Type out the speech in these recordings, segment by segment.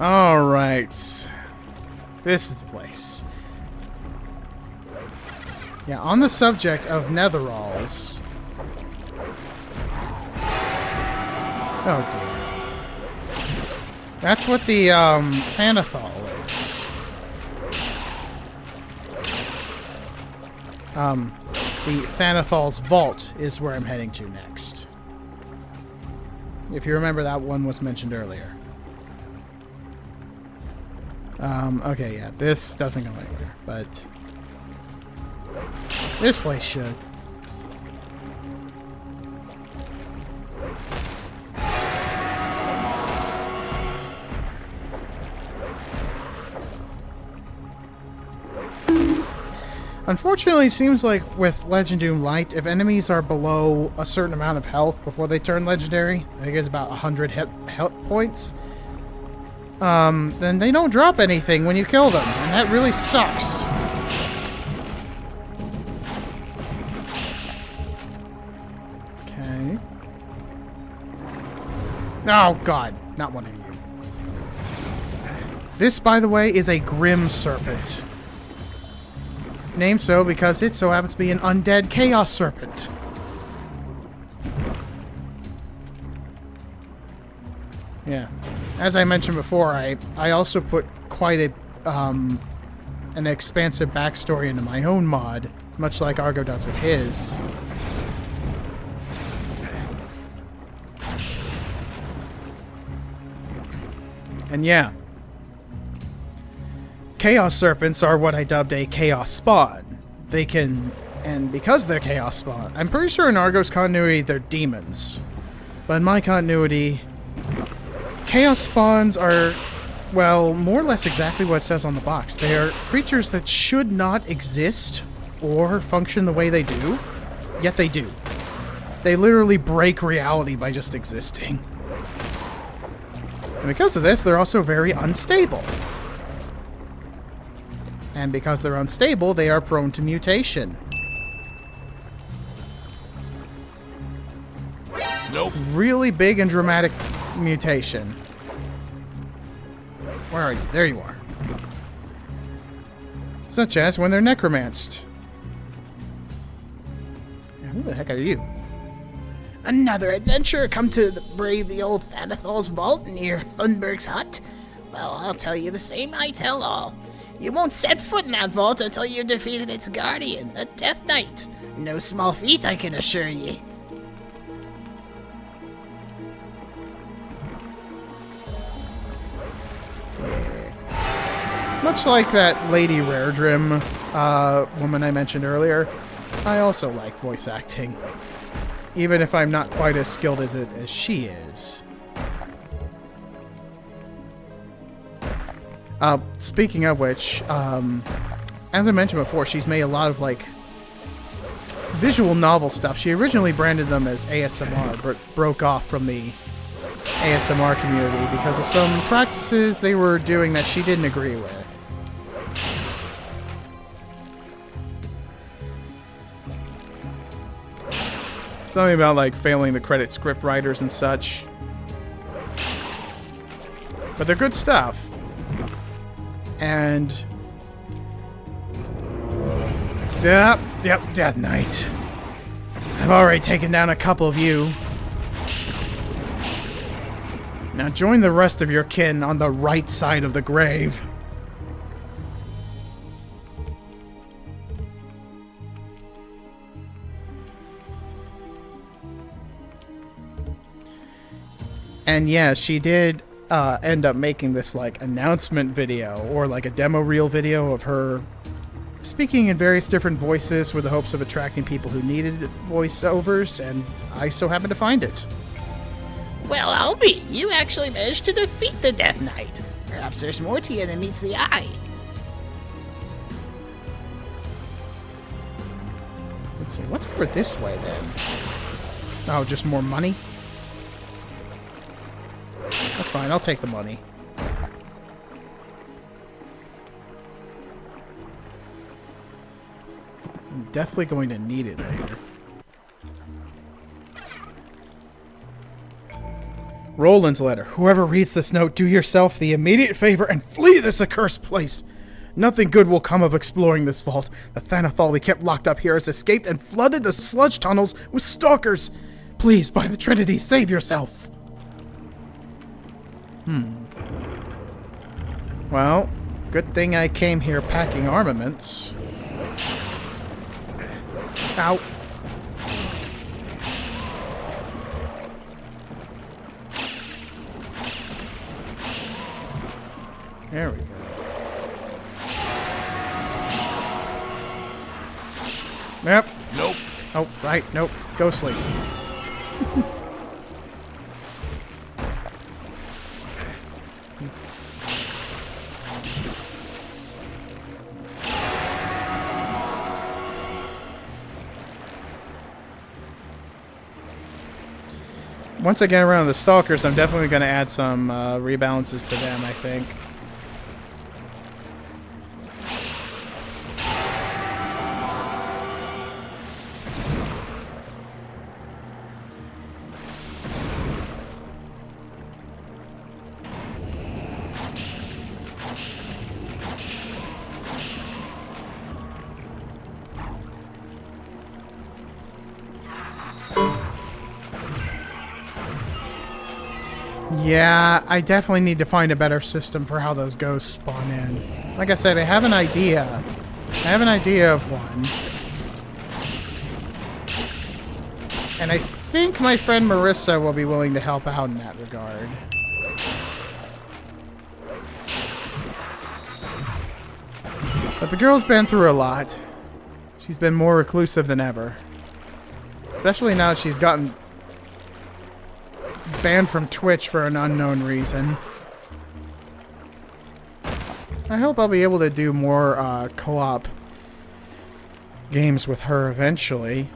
Alright. This is the place. Yeah, on the subject of netheralls. Oh dear. That's what the Thanethal is. The Thanethal's vault is where I'm heading to next. If you remember, that one was mentioned earlier. Okay, yeah, this doesn't go anywhere, but this place should. Unfortunately, it seems like with Legend Doom Light, if enemies are below a certain amount of health before they turn legendary, I think it's about 100 health points, then they don't drop anything when you kill them, and that really sucks. Okay. Oh god, not one of you. This, by the way, is a Grim Serpent. Named so because it so happens to be an undead Chaos Serpent. Yeah. As I mentioned before, I also put quite a an expansive backstory into my own mod, much like Argo does with his. And yeah. Chaos Serpents are what I dubbed a Chaos Spawn. They can, and because they're Chaos Spawn, I'm pretty sure in Argo's continuity they're demons. But in my continuity, Chaos Spawns are, well, more or less exactly what it says on the box. They are creatures that should not exist or function the way they do, yet they do. They literally break reality by just existing. And because of this, they're also very unstable. And because they're unstable, they are prone to mutation. Nope. Really big and dramatic mutation. Where are you? There you are. Such as when they're necromanced. Who the heck are you? Another adventurer come to brave the old Thanethal's vault near Thunberg's hut? Well, I'll tell you the same I tell all. You won't set foot in that vault until you've defeated its guardian, the Death Knight. No small feat, I can assure ye. Much like that Lady Raredrim woman I mentioned earlier, I also like voice acting. Even if I'm not quite as skilled at it as she is. Speaking of which, as I mentioned before, she's made a lot of, like, visual novel stuff. She originally branded them as ASMR, but broke off from the ASMR community because of some practices they were doing that she didn't agree with. Something about, like, failing the credit script writers and such. But they're good stuff. And yep, Death Knight. I've already taken down a couple of you. Now join the rest of your kin on the right side of the grave. And yeah, she did end up making this like announcement video or like a demo reel video of her speaking in various different voices with the hopes of attracting people who needed voiceovers, and I so happened to find it. Well, I'll be. You actually managed to defeat the Death Knight. Perhaps there's more to you than meets the eye. Let's see, what's over this way then? Oh, just more money? That's fine, I'll take the money. I'm definitely going to need it later. Roland's letter. Whoever reads this note, do yourself the immediate favor and flee this accursed place. Nothing good will come of exploring this vault. The Thanathol we kept locked up here has escaped and flooded the sludge tunnels with stalkers. Please, by the Trinity, save yourself. Well, good thing I came here packing armaments. Ow. There we go. Yep. Nope. Oh, right. Nope. Go sleep. Once I get around the stalkers, I'm definitely going to add some rebalances to them, I think. Yeah, I definitely need to find a better system for how those ghosts spawn in. Like I said, I have an idea. I have an idea of one. And I think my friend Marissa will be willing to help out in that regard. But the girl's been through a lot. She's been more reclusive than ever. Especially now that she's gotten banned from Twitch for an unknown reason. I hope I'll be able to do more co-op games with her eventually.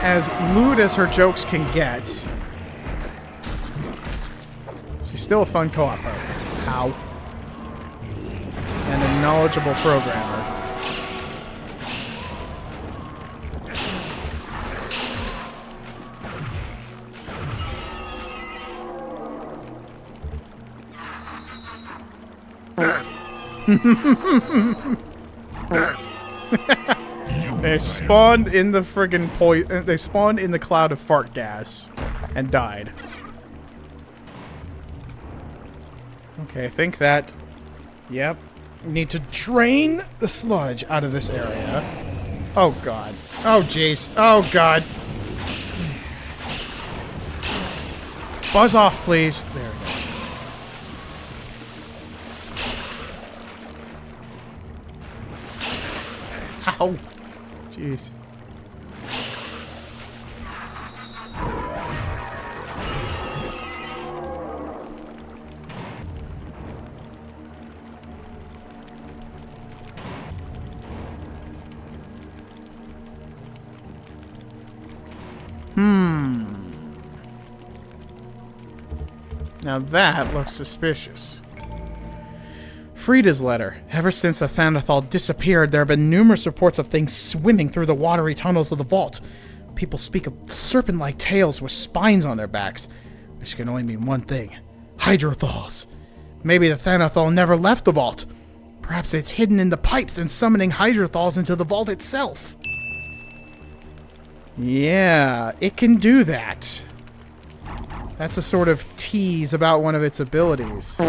As lewd as her jokes can get, she's still a fun co-op partner. How? And a knowledgeable programmer. They spawned in the friggin' they spawned in the cloud of fart gas and died. Okay, I think that... Yep. We need to drain the sludge out of this area. Oh, God. Oh, jeez. Oh, God. Buzz off, please. There we go. Ow. Jeez. Now that looks suspicious. Frida's letter. Ever since the Thanathol disappeared, there have been numerous reports of things swimming through the watery tunnels of the vault. People speak of serpent-like tails with spines on their backs, which can only mean one thing. Hydrothals. Maybe the Thanathol never left the vault. Perhaps it's hidden in the pipes and summoning Hydrothals into the vault itself. Yeah, it can do that. That's a sort of tease about one of its abilities.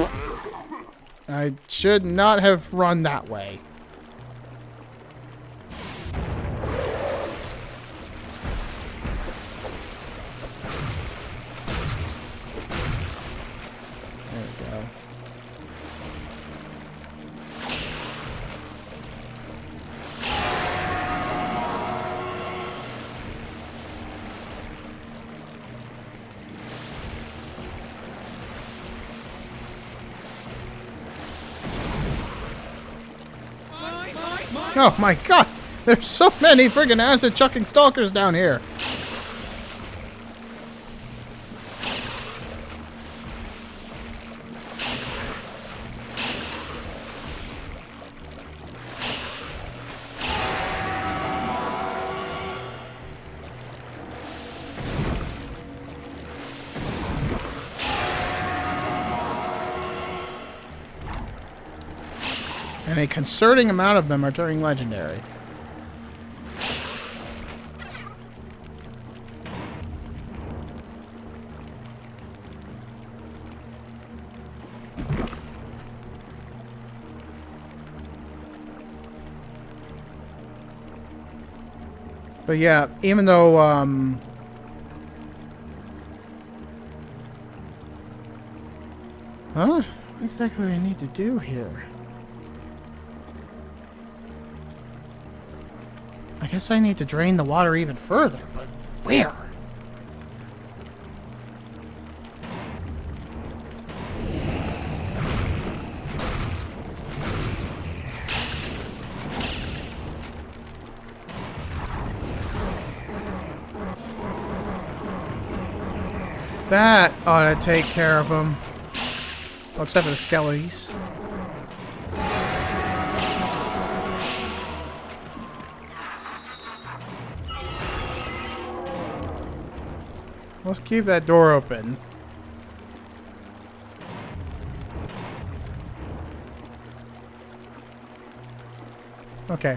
I should not have run that way. There we go. Oh my god! There's so many friggin' acid-chucking stalkers down here! And a concerning amount of them are turning legendary. But yeah, even though, huh? What exactly do I need to do here? I guess I need to drain the water even further, but where? That ought to take care of them. Well, except for the skellies. Let's keep that door open. Okay.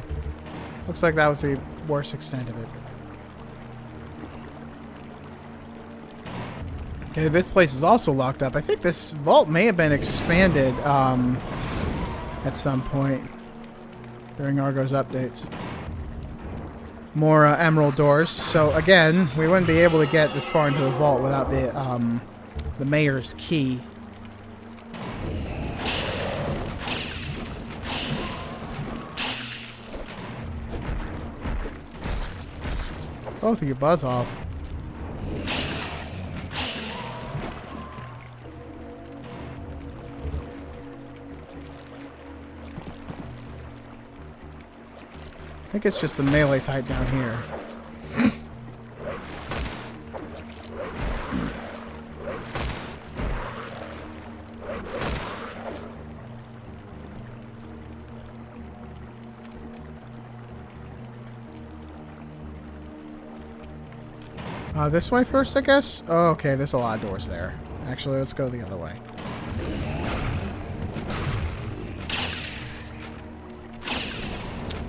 Looks like that was the worst extent of it. Okay, this place is also locked up. I think this vault may have been expanded at some point during Argo's updates. More emerald doors. So again, we wouldn't be able to get this far into the vault without the mayor's key. Both of you buzz off. I think it's just the melee type down here. This way first, I guess? Oh, okay, there's a lot of doors there. Actually, let's go the other way.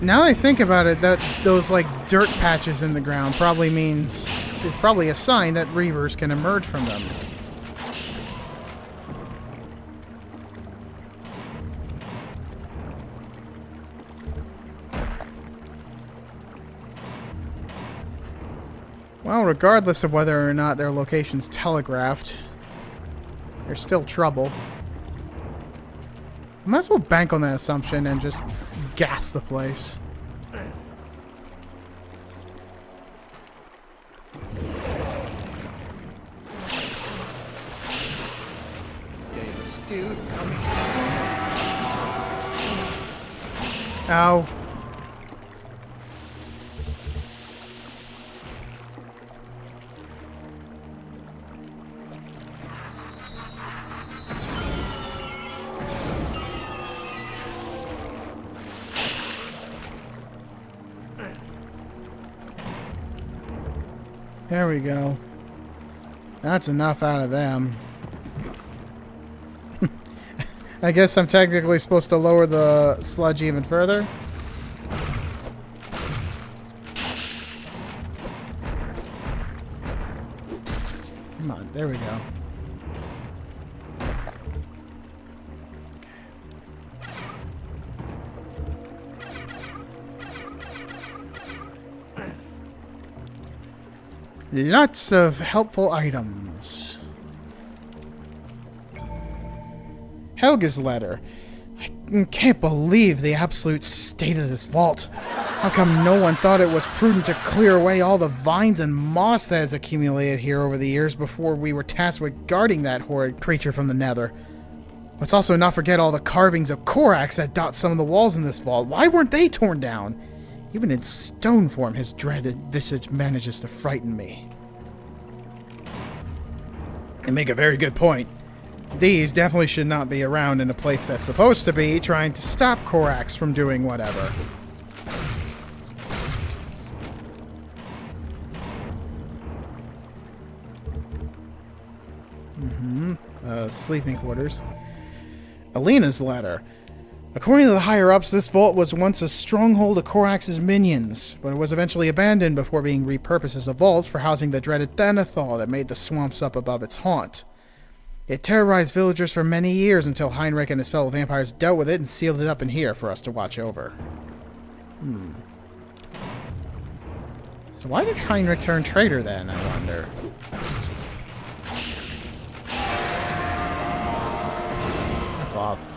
Now that I think about it, that those like dirt patches in the ground probably is probably a sign that reavers can emerge from them. Well, regardless of whether or not their location's telegraphed, there's still trouble. I might as well bank on that assumption and just gas the place. Ow. There we go. That's enough out of them. I guess I'm technically supposed to lower the sludge even further. Come on, there we go. Lots of helpful items. Helga's letter. I can't believe the absolute state of this vault. How come no one thought it was prudent to clear away all the vines and moss that has accumulated here over the years before we were tasked with guarding that horrid creature from the Nether? Let's also not forget all the carvings of Korax that dot some of the walls in this vault. Why weren't they torn down? Even in stone form, his dreaded visage manages to frighten me. You make a very good point. These definitely should not be around in a place that's supposed to be trying to stop Korax from doing whatever. Sleeping quarters. Alina's letter. According to the higher-ups, this vault was once a stronghold of Korax's minions, but it was eventually abandoned before being repurposed as a vault for housing the dreaded Thanethal that made the swamps up above its haunt. It terrorized villagers for many years until Heinrich and his fellow vampires dealt with it and sealed it up in here for us to watch over. So why did Heinrich turn traitor then, I wonder? F off.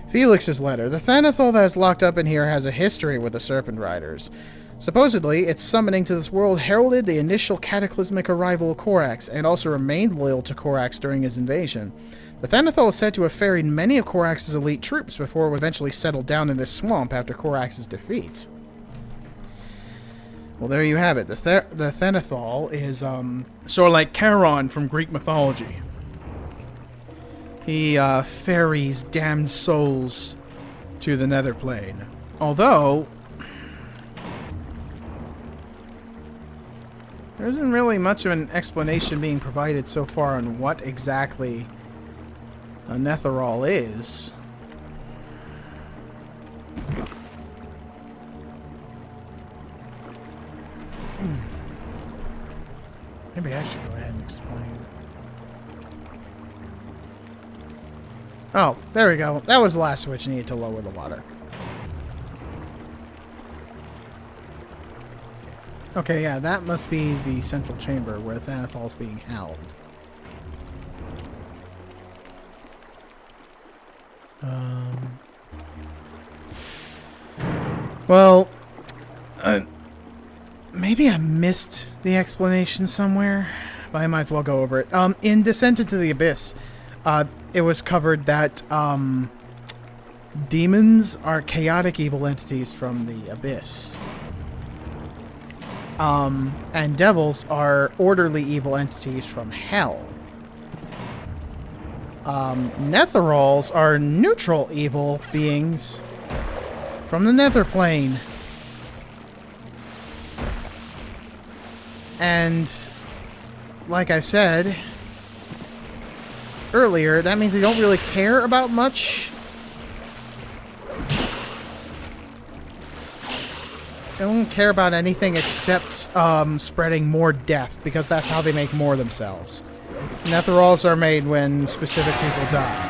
Felix's letter. The Thanethal that is locked up in here has a history with the Serpent Riders. Supposedly, its summoning to this world heralded the initial cataclysmic arrival of Korax, and also remained loyal to Korax during his invasion. The Thanethal is said to have ferried many of Korax's elite troops before it eventually settled down in this swamp after Korax's defeat. Well, there you have it. The Thanethal is sort of like Charon from Greek mythology. He ferries damned souls to the Nether plane. Although there isn't really much of an explanation being provided so far on what exactly a Netherall is. Maybe I should go ahead and explain. Oh, there we go. That was the last switch needed to lower the water. Okay, yeah, that must be the central chamber where Thanethal's being held. Well, maybe I missed the explanation somewhere, but I might as well go over it. In Descent into the Abyss, it was covered that demons are chaotic evil entities from the Abyss. And devils are orderly evil entities from hell. Netheralls are neutral evil beings from the Nether plane. And like I said earlier, that means they don't really care about much. They don't care about anything except spreading more death, because that's how they make more themselves. Netheralls are made when specific people die.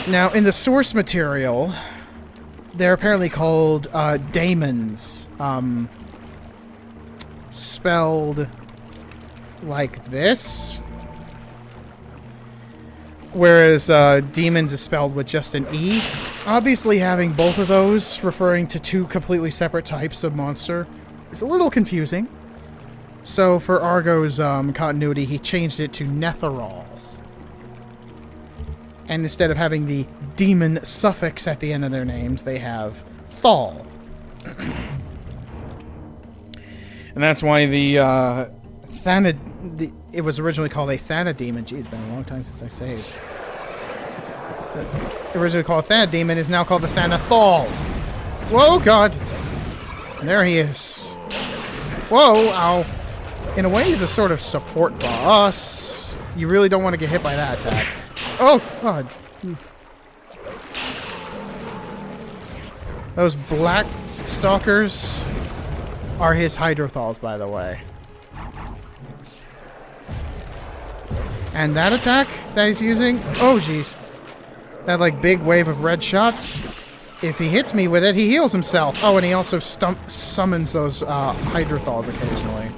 Now, in the source material, they're apparently called daemons. Spelled like this. Whereas demons is spelled with just an E. Obviously, having both of those referring to two completely separate types of monster is a little confusing. So for Argo's continuity, he changed it to Netheralls. And instead of having the demon suffix at the end of their names, they have Thal. And that's why it was originally called a Thanademon. Gee, it's been a long time since I saved. The originally called Thanademon is now called the Thanethal. Whoa, God. And there he is. Whoa, ow. In a way, he's a sort of support boss. You really don't want to get hit by that attack. Oh, God. Oof. Those black stalkers are his Hydrothals, by the way. And that attack that he's using, oh jeez, that like big wave of red shots, if he hits me with it, he heals himself. Oh, and he also summons those Hydrothals occasionally.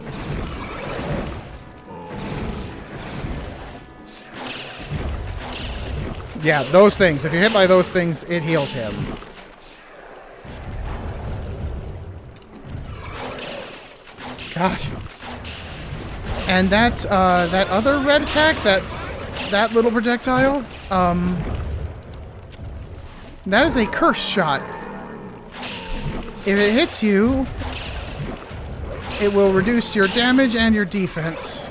Yeah, those things. If you're hit by those things, it heals him. Gosh. And that that other red attack, that little projectile, that is a curse shot. If it hits you, it will reduce your damage and your defense.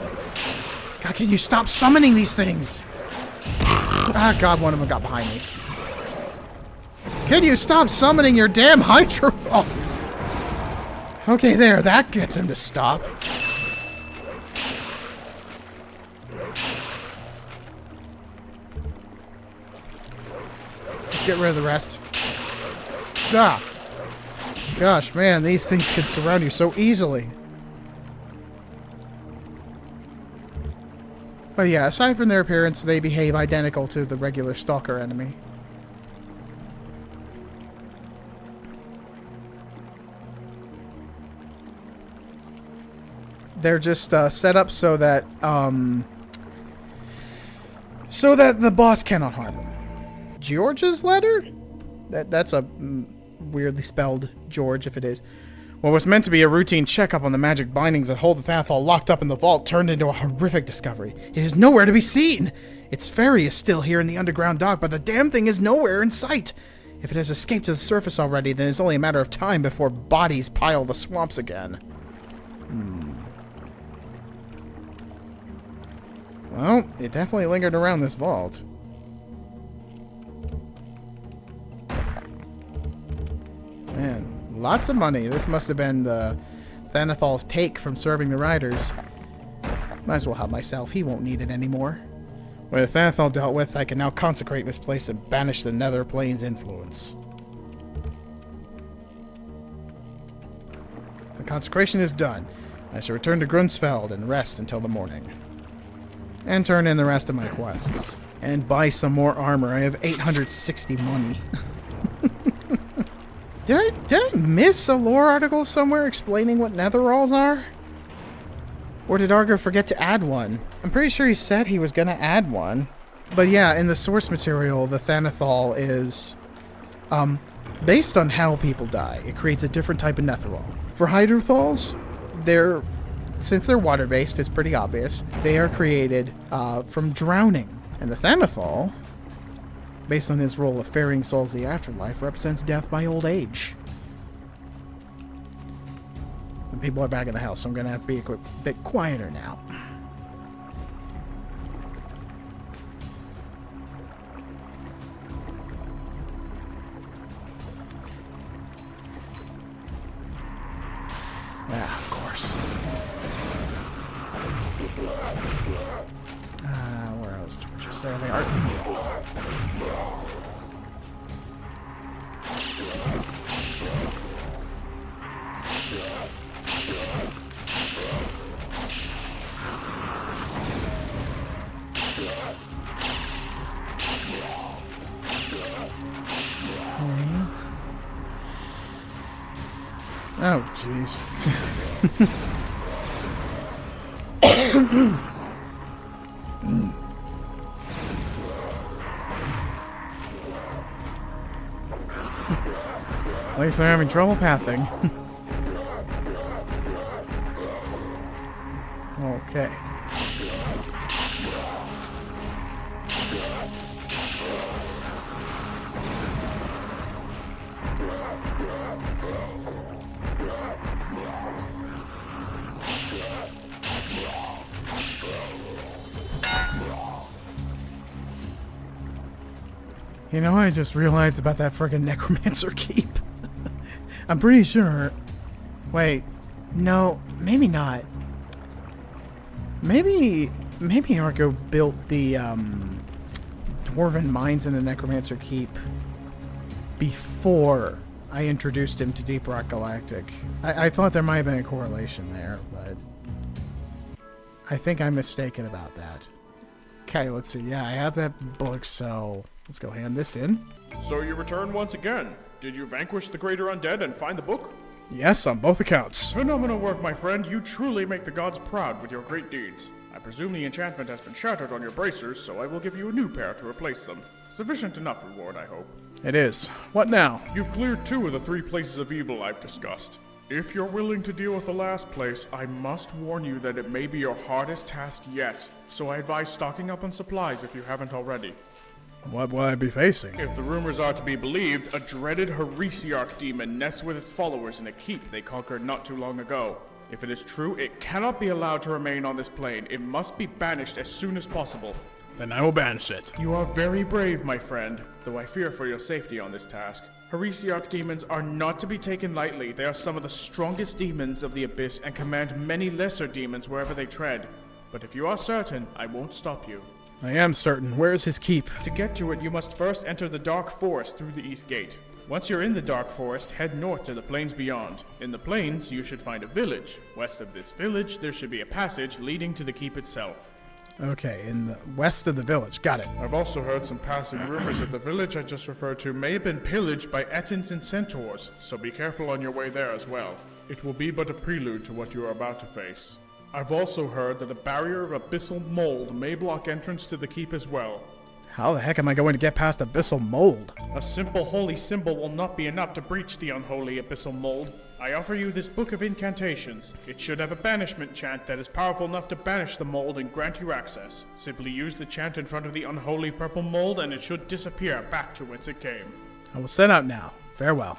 God, can you stop summoning these things? Ah, God, one of them got behind me. Can you stop summoning your damn Hydrothals? Okay, there. That gets him to stop. Let's get rid of the rest. Ah! Gosh, man, these things can surround you so easily. But yeah, aside from their appearance, they behave identical to the regular stalker enemy. They're just set up so that the boss cannot harm them. George's letter? That's a weirdly spelled George, if it is. What was meant to be a routine checkup on the magic bindings that hold the Thanthal locked up in the vault turned into a horrific discovery. It is nowhere to be seen. Its ferry is still here in the underground dock, but the damn thing is nowhere in sight. If it has escaped to the surface already, then it's only a matter of time before bodies pile the swamps again. Well, it definitely lingered around this vault. Man, lots of money. This must have been the Thanathal's take from serving the Riders. Might as well help myself. He won't need it anymore. With the Thanathal dealt with, I can now consecrate this place and banish the Nether Plane's influence. The consecration is done. I shall return to Grunsfeld and rest until the morning. And turn in the rest of my quests. And buy some more armor. I have 860 money. Did I miss a lore article somewhere explaining what netheralls are? Or did Argo forget to add one? I'm pretty sure he said he was going to add one. But yeah, in the source material, the Thanathal is based on how people die. It creates a different type of netherall. For Hydrothals, since they're water-based, it's pretty obvious. They are created from drowning. And the Thanathal, based on his role of ferrying souls to the afterlife, represents death by old age. Some people are back in the house, so I'm going to have to be a bit quieter now. Yeah, of course. Where else? Torches? There they are. Oh, jeez. At least they're having trouble pathing. Okay. You know, I just realized about that friggin' Necromancer keep. I'm pretty sure... Wait. No, maybe not. Maybe Arco built the, Dwarven Mines in the Necromancer keep before I introduced him to Deep Rock Galactic. I thought there might have been a correlation there, but... I think I'm mistaken about that. Okay, let's see. Yeah, I have that book, so... Let's go hand this in. So you return once again. Did you vanquish the greater undead and find the book? Yes, on both accounts. Phenomenal work, my friend. You truly make the gods proud with your great deeds. I presume the enchantment has been shattered on your bracers, so I will give you a new pair to replace them. Sufficient enough reward, I hope. It is. What now? You've cleared 2 of the 3 places of evil I've discussed. If you're willing to deal with the last place, I must warn you that it may be your hardest task yet, so I advise stocking up on supplies if you haven't already. What will I be facing? If the rumors are to be believed, a dreaded Heresiarch demon nests with its followers in a keep they conquered not too long ago. If it is true, it cannot be allowed to remain on this plane. It must be banished as soon as possible. Then I will banish it. You are very brave, my friend, though I fear for your safety on this task. Heresiarch demons are not to be taken lightly. They are some of the strongest demons of the Abyss and command many lesser demons wherever they tread. But if you are certain, I won't stop you. I am certain. Where is his keep? To get to it, you must first enter the Dark Forest through the East Gate. Once you're in the Dark Forest, head north to the plains beyond. In the plains, you should find a village. West of this village, there should be a passage leading to the keep itself. Okay, in the west of the village. Got it. I've also heard some passing rumors that the village I just referred to may have been pillaged by Ettins and Centaurs, so be careful on your way there as well. It will be but a prelude to what you are about to face. I've also heard that a barrier of abyssal mold may block entrance to the keep as well. How the heck am I going to get past abyssal mold? A simple holy symbol will not be enough to breach the unholy abyssal mold. I offer you this book of incantations. It should have a banishment chant that is powerful enough to banish the mold and grant you access. Simply use the chant in front of the unholy purple mold and it should disappear back to whence it came. I will set out now. Farewell.